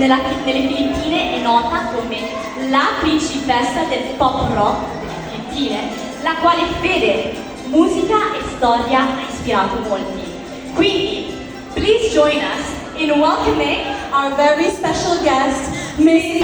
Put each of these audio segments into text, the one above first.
nelle Filippine è nota come la principessa del pop rock delle Filippine, la quale fede, musica e storia ha ispirato molti. Quindi, please join us in welcoming our very special guest, Miss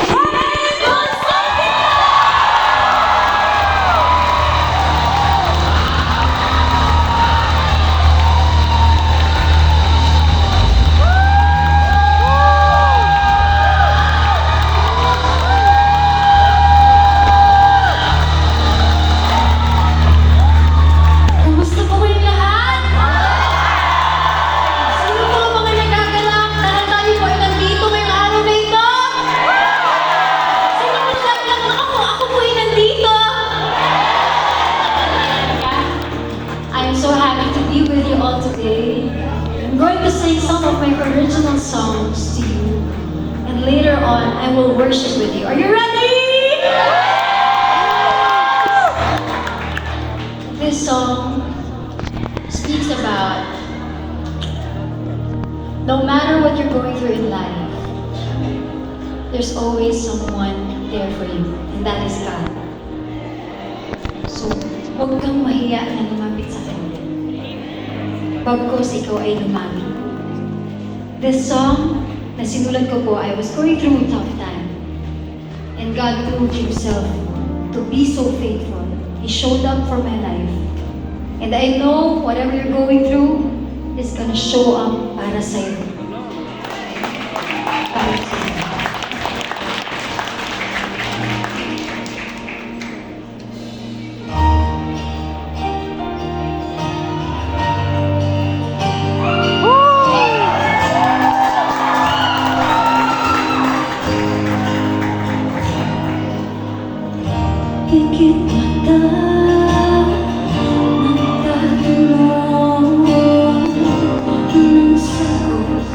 I'm going to sing some of my original songs to you, and later on I will worship with you. Are you ready? This song speaks about no matter what you're going through in life, there's always someone there for you, and that is God. So, huwag kang mahiya na lumapit sa Kanya. Pagkos ikaw ay lumapit. This song na sinulat ko po, I was going through a tough time. And God proved Himself to be so faithful. He showed up for my life. And I know whatever you're going through is gonna show up para sa'yo. Para sa'yo. Higit mata ng tatulong ng sagot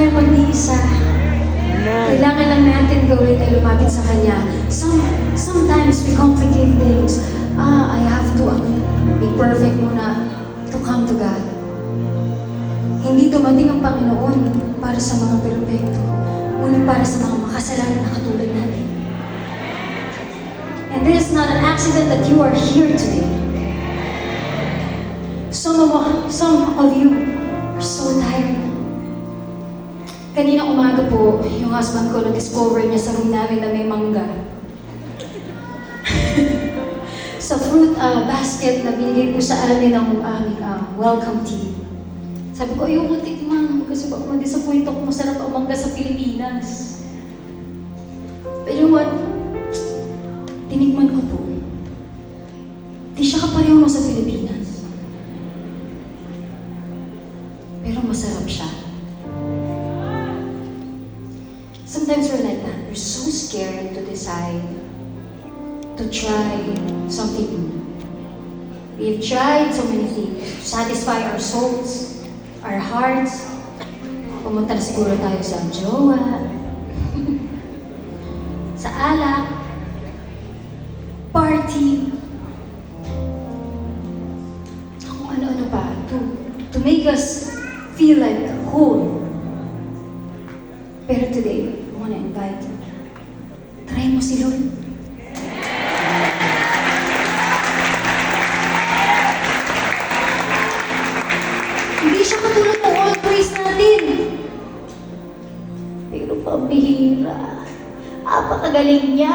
tayong mag-iisa. Kailangan lang natin gawin ay lumapit sa Kanya. Sometimes we complicate things. I have to be perfect muna to come to God. Hindi dumating ang Panginoon para sa mga perpekto, ngunit para sa mga makasalanan na katulad natin. And this is not an accident that you are here today. Some of you are so tired. Kanina umaga po, yung husband ko na-discover niya sa room namin na may mangga. Sa fruit basket na binigay po sa amin ng aming welcome tea. Sabi ko, ayoko tikman kasi baka ma-disappoint ako, masarap ang mangga sa Pilipinas. But you know what? Tinikman ko po. Di siya kapareho sa Pilipinas. Pero masarap siya. Sometimes we're like that. We're so scared to decide to try something new. We've tried so many things to satisfy our souls, our hearts. Pumunta na siguro tayo sa jowa, sa alak, party, kung ano-ano pa, to make us feel like whole. Pero today, I want to invite you. Try mo si Lord. Hindi siya katulad ng all praise natin. Pero pambihira. Apakagaling niya.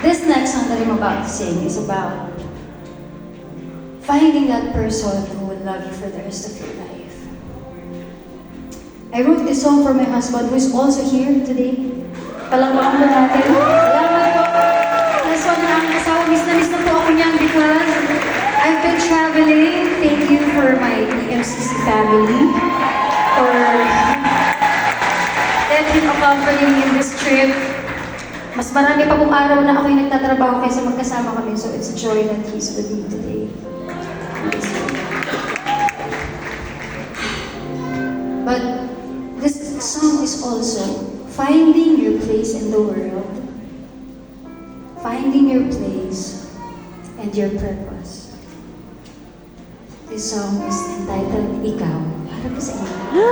This next song that I'm about to sing is about finding that person who will love you for the rest of your life. I wrote this song for my husband who is also here today. Palakpakan po natin. Salamat po. Last one na ang asawa. Miss na po ako niyan because I've been traveling. Thank you for my EMCC family for letting accompany me in this trip. Mas marami pa pong araw na ako'y nagtatrabaho kaysa magkasama kami. So it's a joy that he's with me today. But this song is also finding your place in the world, finding your place and your purpose. This song is entitled Ikaw. Para po sa inyo.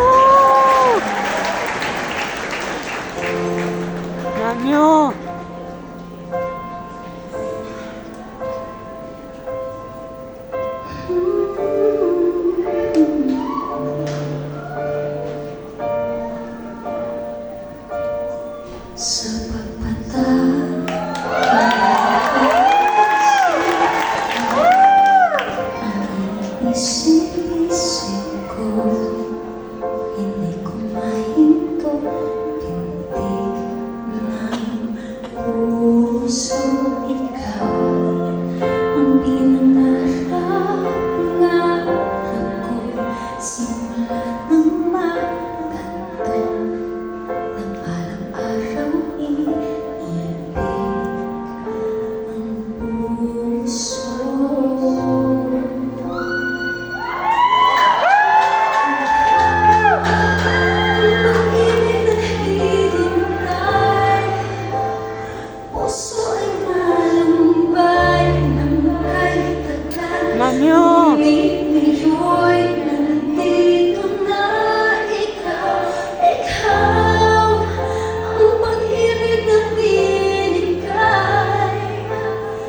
Ramyo! Sa ang isip-isip ko, hindi ko mahinto, pintig ng puso, ikaw ang pinangarap ko, simula ng matanto. Araw iibig ang puso. Pag-ibig na hinintay, puso ay malambay ng kahit tagal. Ramyo! Ngayon nandito na ikaw, ikaw. Ang pag-ibig na binigay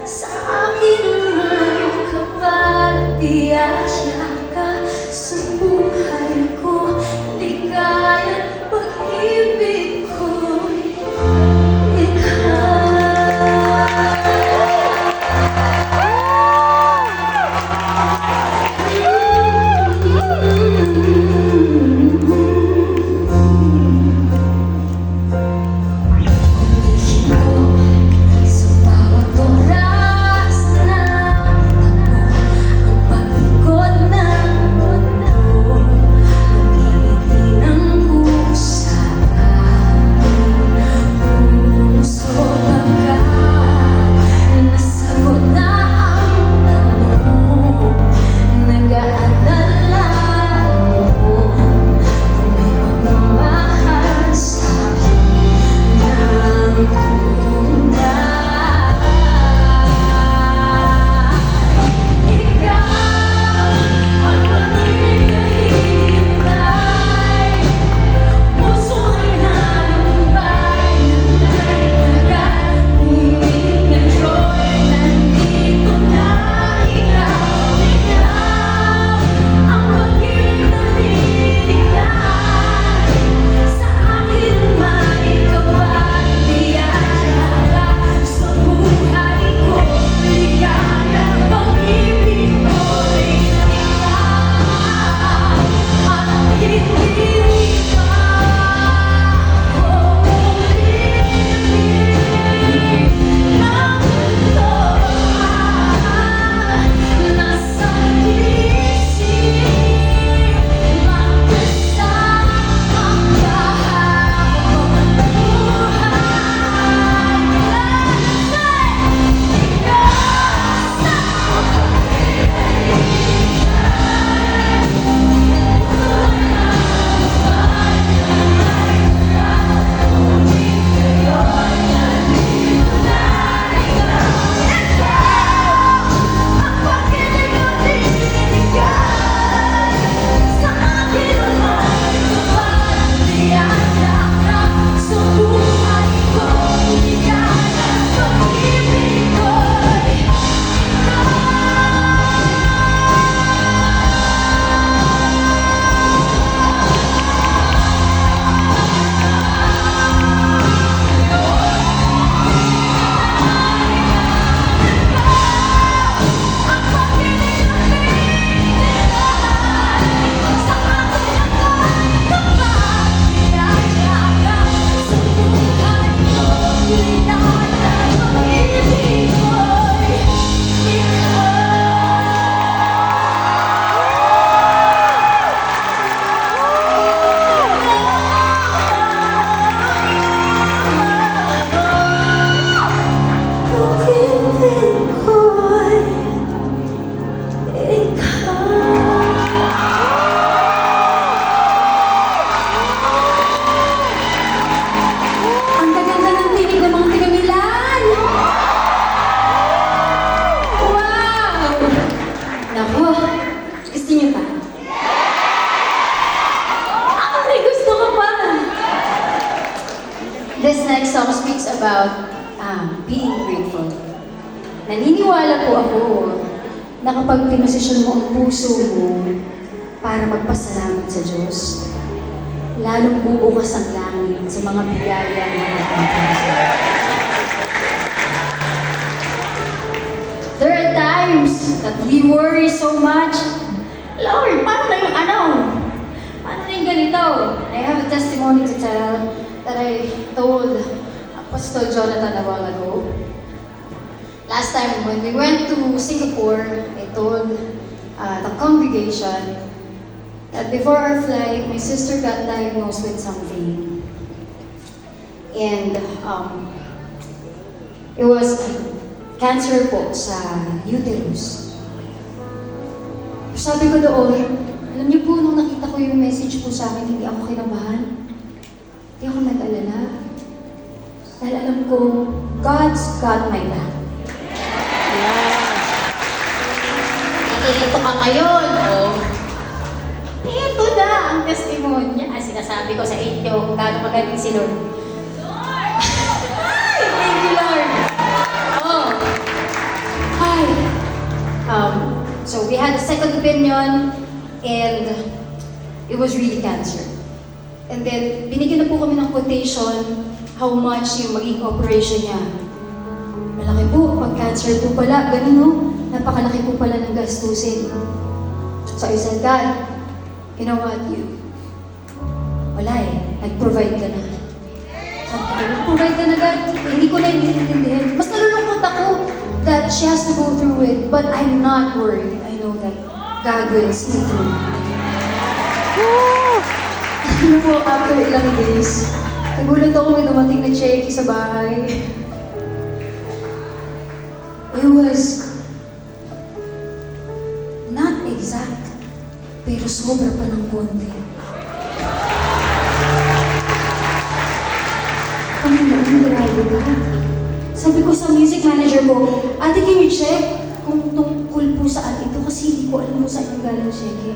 sa akin ay kapal at biyaya ka sa buhay ko. Ligaya at pag-ibig ko'y sa bawat oras na takbo ang pag-ikot Gusto niyo pa? Ay, gusto ko pa! This next song speaks about being grateful. Naniniwala po ako na kapag pinosisyon mo ang puso mo para magpasalamat sa Diyos, lalong bubukas ang langit sa mga biyaya na nagpapasalamat. There are times that we worry so much. Lord, paano na yung ano? Paano na yung ganito? I have a testimony to tell that I told Apostle Jonathan a while ago. Last time when we went to Singapore, I told the congregation that before our flight, my sister got diagnosed with something. And it was cancer po sa uterus. Sabi ko doon, alam niyo po, nung nakita ko yung message po sa akin, hindi ako kinabahan. Hindi ako nag-alala. Dahil alam ko, God's got my back. Nakikita ka ngayon, oh. Ito na ang testimonya. Sinasabi ko sa inyo kung gaano magaling si Lord. Lord! Ay! Thank you, Lord! Oh! Hi! So we had a second opinion and it was really cancer. And then, binigyan na po kami ng quotation how much yung maging operation niya. Malaki po, pag cancer po pala, ganun no? Napakalaki po pala ng gastusin. So I said, God, you know what, wala eh, nag-provide ka na. Sabi ko, nag-provide ka na God, hindi ko na iniintindihan. Mas nalulungkot ako that she has to go through it, but I'm not worried. I know that God will see through. Ano po, after ilang days, nagulat ako may dumating na cheque sa bahay. It was not exact, pero sobra pa ng konti. Ano na, grabe ba? Sabi ko sa music manager ko, ate, can you check kung tungkol po saan ito kasi hindi ko alam kung saan yung galing cheque.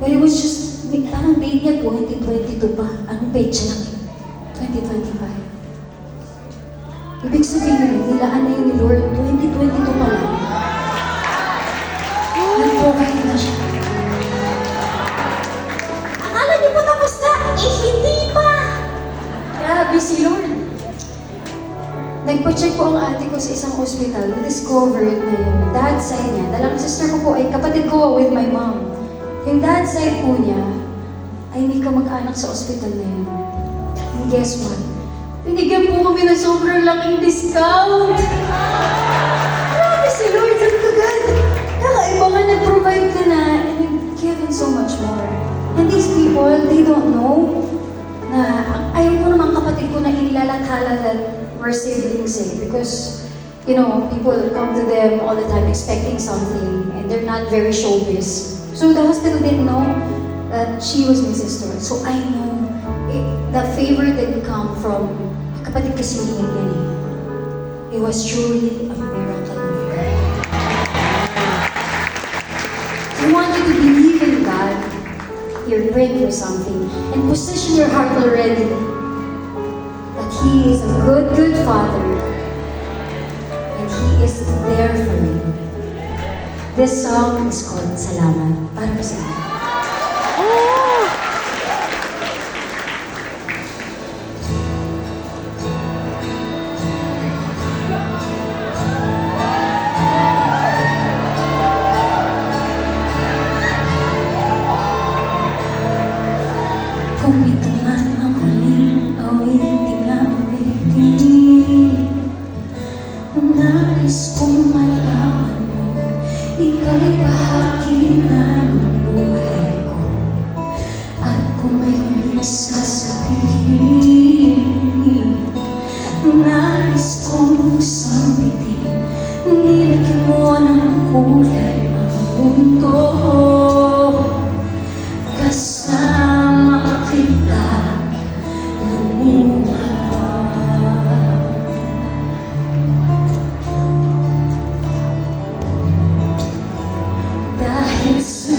But it was just, anong date niya po, 2022 pa. Anong page lang yun? 2025. Ibig sabihin, nilaan na yun ni Lord, 2022 pa lang. Nag-provide na siya. Akala niyo po tapos na? Eh, hindi pa! Grabe si Lord. Nagpa-check po ang ate ko sa isang hospital. Na-discovered na yung dad side niya. Dalang sister ko po ay kapatid ko with my mom. Yung dad side po niya ay may kamag-anak sa ospital na yun. And guess what? Binigyan po kami ng sobrang laking discount! Grabe si Lord! Sabi ko, God, kakaiba nga nag-provide ka na and you've given so much more. And these people, they don't know na ayaw ko naman kapatid ko na inilalathala that we're siblings eh. Because, you know, people come to them all the time expecting something and they're not very showbiz. So the hospital didn't know that she was my sister. So I know the favor that come from kapatid kasi niya yan eh. It was truly a miracle of God. I want you to believe in God. You're praying for something and position your heart already that He is a good, good Father and He is there for you. This song is called Salamat. Para po sa inyo. Kung ito man ang huling awit, tingnan ang pilitin. Nais kong malaman mo, ikaw'y bahagi na ng buhay ko. At kung mayroong sasabihin, nais kong sambitin, nilagyan mo ng kulay ang mundo. Kasama kita lumuha. Dahil sa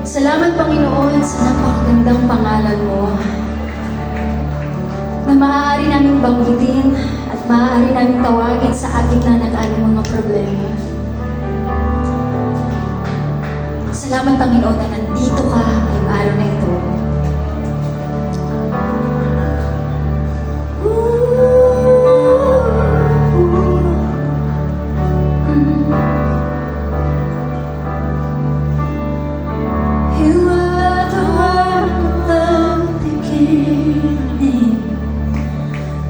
Salamat, Panginoon, sa napakagandang pangalan mo na maaari namin banggitin at maaari namin tawagin sa gitna ng aming mga problema. Salamat, Panginoon, na nandito ka ngayong araw na ito. You are the one from the beginning,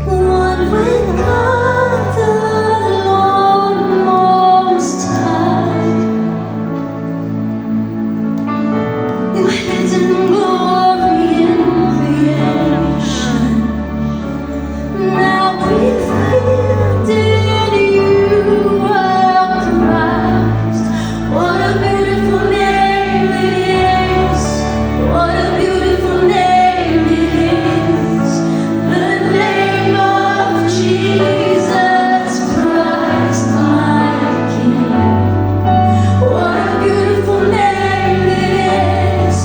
one with God the Lord Most High. You hid in glory in creation, now revealed in you are Christ. What a beautiful name it is! What a beautiful name it is! The name of Jesus Christ, my King. What a beautiful name it is!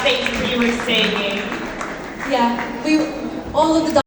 things we were saying. Yeah, all of the